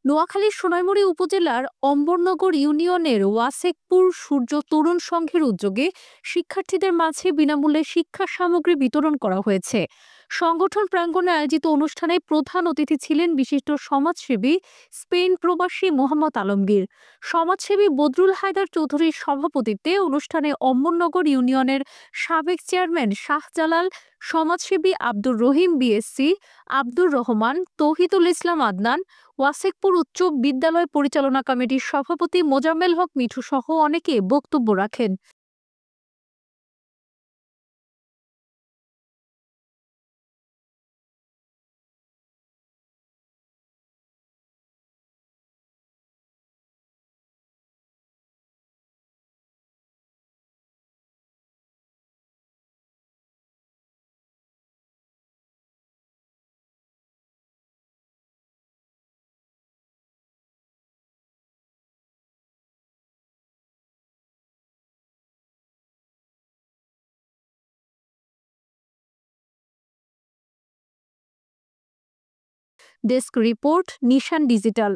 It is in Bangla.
নোয়াখালীর সোনাইমুড়ি উপজেলার অম্বরনগর ইউনিয়নের ওয়াসেকপুর সূর্য তরুণ সংঘের উদ্যোগে শিক্ষার্থীদের মাঝে বিনামূল্যে শিক্ষা সামগ্রী বিতরণ করা হয়েছে। সংগঠন প্রাঙ্গণে আয়োজিত অনুষ্ঠানে প্রধান অতিথি ছিলেন বিশিষ্ট সমাজসেবী স্পেন প্রবাসী মোহাম্মদ আলমগীর। সমাজসেবী বদরুল হায়দার চৌধুরীর সভাপতিত্বে অনুষ্ঠানে অম্বরনগর ইউনিয়নের সাবেক চেয়ারম্যান শাহজালাল, সমাজসেবী আব্দুর রহিম বিএসসি, আব্দুর রহমান, তৌহিদুল ইসলাম আদনান, ওয়াসেকপুর উচ্চ বিদ্যালয় পরিচালনা কমিটির সভাপতি মোজাম্মেল হক মিঠু সহ অনেকে বক্তব্য রাখেন। ডেস্ক রিপোর্ট, নিশান ডিজিটাল।